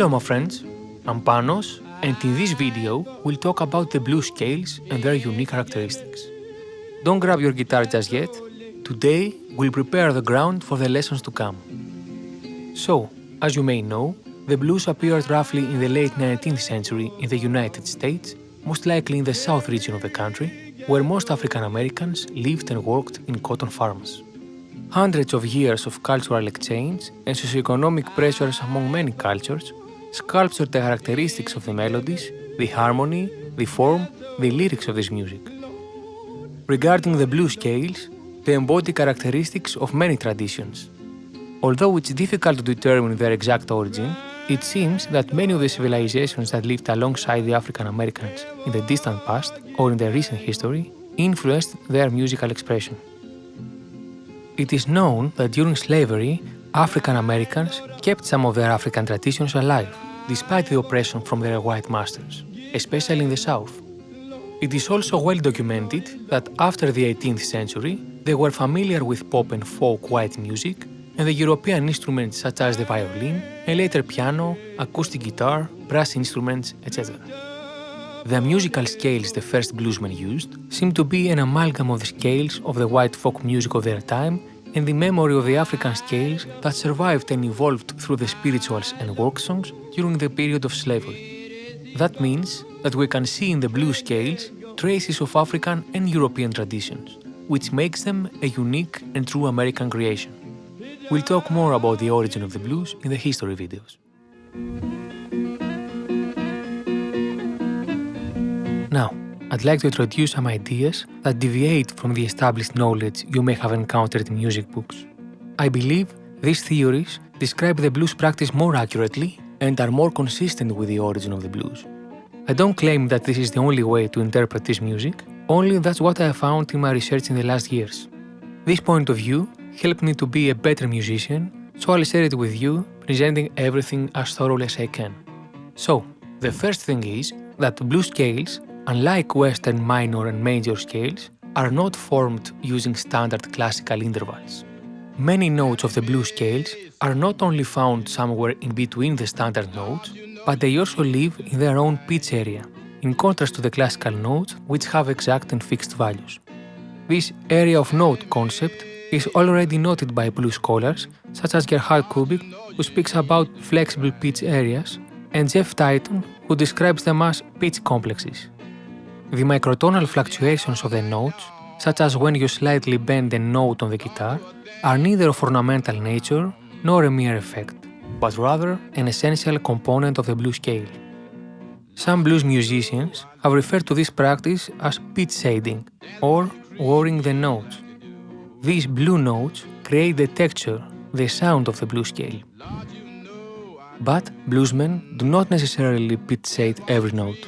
Hello my friends, I'm Panos, and in this video we'll talk about the blues scales and their unique characteristics. Don't grab your guitar just yet. Today we'll prepare the ground for the lessons to come. So, as you may know, the blues appeared roughly in the late 19th century in the United States, most likely in the south region of the country, where most African Americans lived and worked in cotton farms. Hundreds of years of cultural exchange and socioeconomic pressures among many cultures sculptured the characteristics of the melodies, the harmony, the form, the lyrics of this music. Regarding the blues scales, they embody characteristics of many traditions. Although it's difficult to determine their exact origin, it seems that many of the civilizations that lived alongside the African Americans in the distant past or in the recent history influenced their musical expression. It is known that during slavery, African Americans kept some of their African traditions alive, despite the oppression from their white masters, especially in the South. It is also well documented that after the 18th century, they were familiar with pop and folk white music and the European instruments such as the violin, and later piano, acoustic guitar, brass instruments, etc. The musical scales the first bluesmen used seem to be an amalgam of the scales of the white folk music of their time and the memory of the African scales that survived and evolved through the spirituals and work songs during the period of slavery. That means that we can see in the blues scales traces of African and European traditions, which makes them a unique and true American creation. We'll talk more about the origin of the blues in the history videos. Now, I'd like to introduce some ideas that deviate from the established knowledge you may have encountered in music books. I believe these theories describe the blues practice more accurately and are more consistent with the origin of the blues. I don't claim that this is the only way to interpret this music, only that's what I found in my research in the last years. This point of view helped me to be a better musician, so I'll share it with you, presenting everything as thoroughly as I can. So, the first thing is that blues scales, unlike Western minor and major scales, are not formed using standard classical intervals. Many notes of the blues scales are not only found somewhere in between the standard notes, but they also live in their own pitch area, in contrast to the classical notes which have exact and fixed values. This area of note concept is already noted by blues scholars such as Gerhard Kubik, who speaks about flexible pitch areas, and Jeff Titon, who describes them as pitch complexes. The microtonal fluctuations of the notes, such as when you slightly bend a note on the guitar, are neither of ornamental nature nor a mere effect, but rather an essential component of the blues scale. Some blues musicians have referred to this practice as pitch shading or wearing the notes. These blue notes create the texture, the sound of the blues scale. But bluesmen do not necessarily pitch shade every note.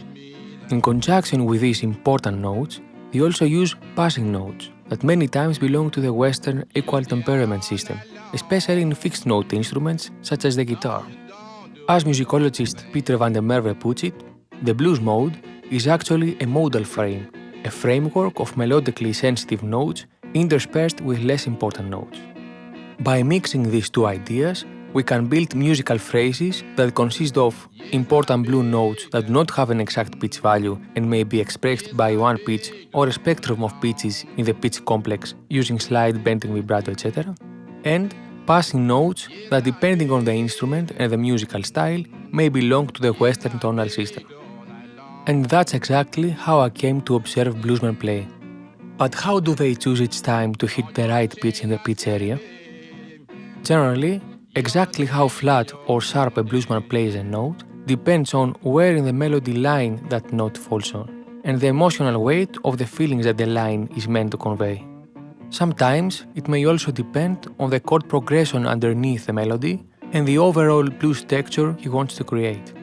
In conjunction with these important notes, they also use passing notes that many times belong to the Western equal temperament system, especially in fixed note instruments such as the guitar. As musicologist Peter van der Merwe puts it, the blues mode is actually a modal frame, a framework of melodically sensitive notes interspersed with less important notes. By mixing these two ideas, we can build musical phrases that consist of important blue notes that do not have an exact pitch value and may be expressed by one pitch or a spectrum of pitches in the pitch complex using slide, bending, vibrato, etc., and passing notes that, depending on the instrument and the musical style, may belong to the Western tonal system. And that's exactly how I came to observe bluesmen play. But how do they choose each time to hit the right pitch in the pitch area? Generally, exactly how flat or sharp a bluesman plays a note depends on where in the melody line that note falls on, and the emotional weight of the feelings that the line is meant to convey. Sometimes it may also depend on the chord progression underneath the melody and the overall blues texture he wants to create.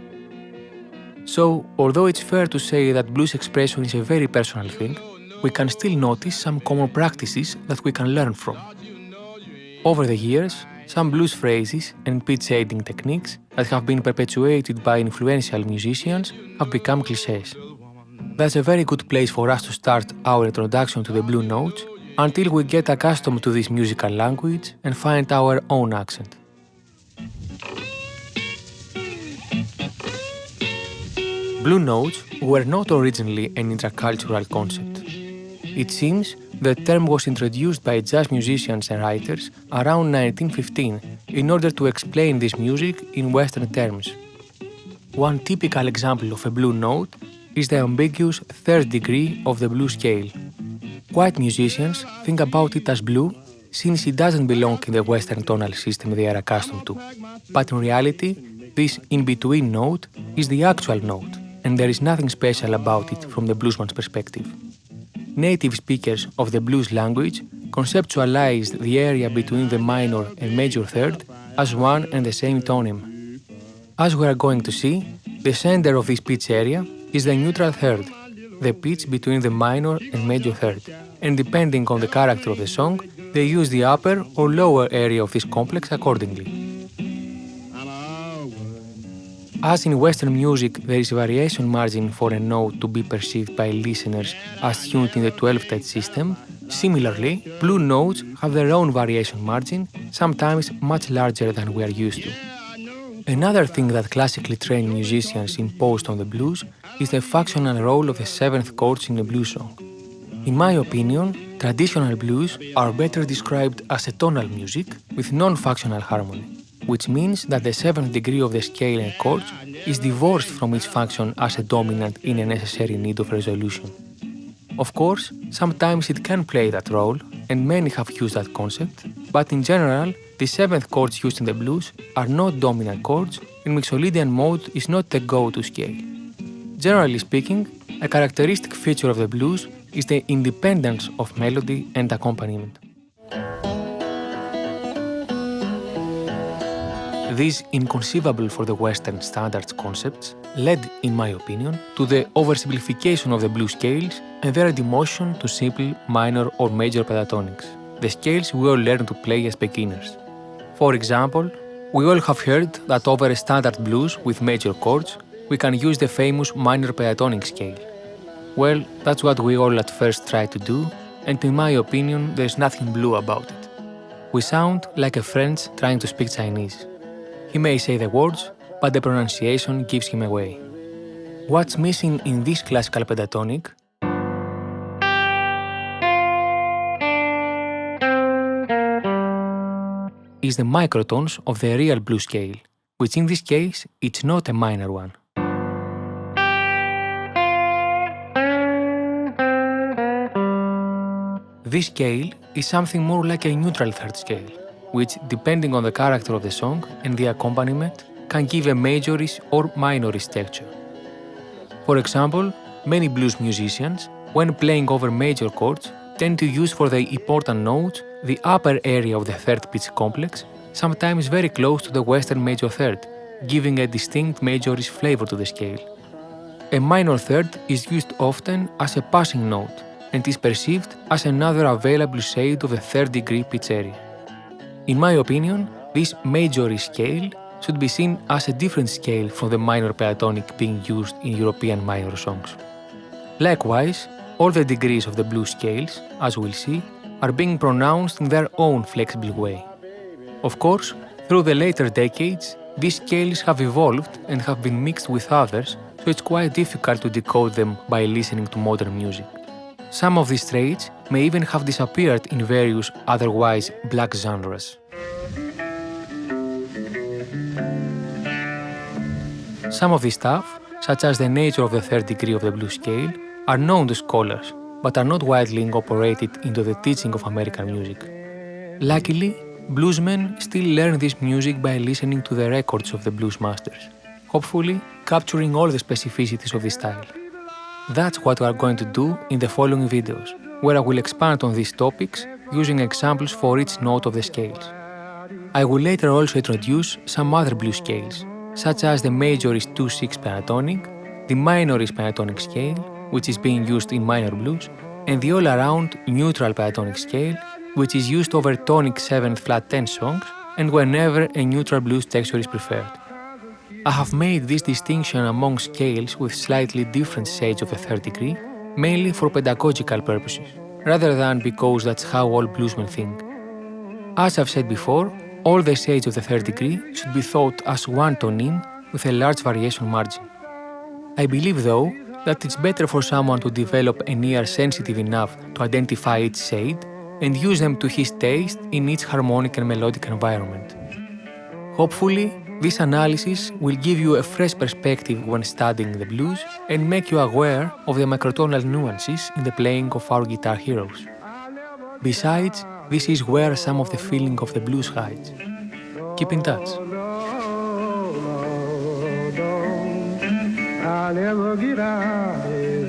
So, although it's fair to say that blues expression is a very personal thing, we can still notice some common practices that we can learn from. Over the years, some blues phrases and pitch shading techniques that have been perpetuated by influential musicians have become clichés. That's a very good place for us to start our introduction to the blue notes until we get accustomed to this musical language and find our own accent. Blue notes were not originally an intercultural concept. It seems the term was introduced by jazz musicians and writers around 1915 in order to explain this music in Western terms. One typical example of a blue note is the ambiguous third degree of the blues scale. White musicians think about it as blue since it doesn't belong in the Western tonal system they are accustomed to. But in reality, this in-between note is the actual note, and there is nothing special about it from the bluesman's perspective. Native speakers of the blues language conceptualized the area between the minor and major third as one and the same tone. As we are going to see, the center of this pitch area is the neutral third, the pitch between the minor and major third, and depending on the character of the song, they use the upper or lower area of this complex accordingly. As in Western music, there is variation margin for a note to be perceived by listeners as tuned in the 12-touch system. Similarly, blue notes have their own variation margin, sometimes much larger than we are used to. Another thing that classically trained musicians imposed on the blues is the functional role of the seventh chords in a blues song. In my opinion, traditional blues are better described as a tonal music with non-functional harmony, which means that the seventh degree of the scale and chords is divorced from its function as a dominant in a necessary need of resolution. Of course, sometimes it can play that role, and many have used that concept, but in general, the seventh chords used in the blues are not dominant chords, and Mixolydian mode is not the go-to scale. Generally speaking, a characteristic feature of the blues is the independence of melody and accompaniment. These inconceivable for the Western standards concepts led, in my opinion, to the oversimplification of the blues scales and their demotion to simple minor or major pentatonics, the scales we all learn to play as beginners. For example, we all have heard that over a standard blues with major chords, we can use the famous minor pentatonic scale. Well, that's what we all at first try to do, and in my opinion, there's nothing blue about it. We sound like a French trying to speak Chinese. He may say the words, but the pronunciation gives him away. What's missing in this classical pentatonic is the microtones of the real blues scale, which in this case, it's not a minor one. This scale is something more like a neutral third scale, which, depending on the character of the song and the accompaniment, can give a majorish or minorish texture. For example, many blues musicians, when playing over major chords, tend to use for the important notes the upper area of the third pitch complex, sometimes very close to the Western major third, giving a distinct majorish flavor to the scale. A minor third is used often as a passing note and is perceived as another available shade of the third degree pitch area. In my opinion, this majorish scale should be seen as a different scale from the minor pentatonic being used in European minor songs. Likewise, all the degrees of the blues scales, as we'll see, are being pronounced in their own flexible way. Of course, through the later decades, these scales have evolved and have been mixed with others, so it's quite difficult to decode them by listening to modern music. Some of these traits may even have disappeared in various otherwise black genres. Some of this stuff, such as the nature of the third degree of the blues scale, are known to scholars, but are not widely incorporated into the teaching of American music. Luckily, bluesmen still learn this music by listening to the records of the blues masters, hopefully capturing all the specificities of this style. That's what we are going to do in the following videos, where I will expand on these topics using examples for each note of the scales. I will later also introduce some other blues scales, such as the majorish 2/6 pentatonic, the minorish pentatonic scale, which is being used in minor blues, and the all-around neutral pentatonic scale, which is used over tonic 7th flat 10 songs and whenever a neutral blues texture is preferred. I have made this distinction among scales with slightly different shades of the third degree, mainly for pedagogical purposes, rather than because that's how all bluesmen think. As I've said before, all the shades of the third degree should be thought as one tone in with a large variation margin. I believe, though, that it's better for someone to develop an ear sensitive enough to identify each shade and use them to his taste in each harmonic and melodic environment. Hopefully, this analysis will give you a fresh perspective when studying the blues and make you aware of the microtonal nuances in the playing of our guitar heroes. Besides, this is where some of the feeling of the blues hides. Keep in touch. I'll never get out.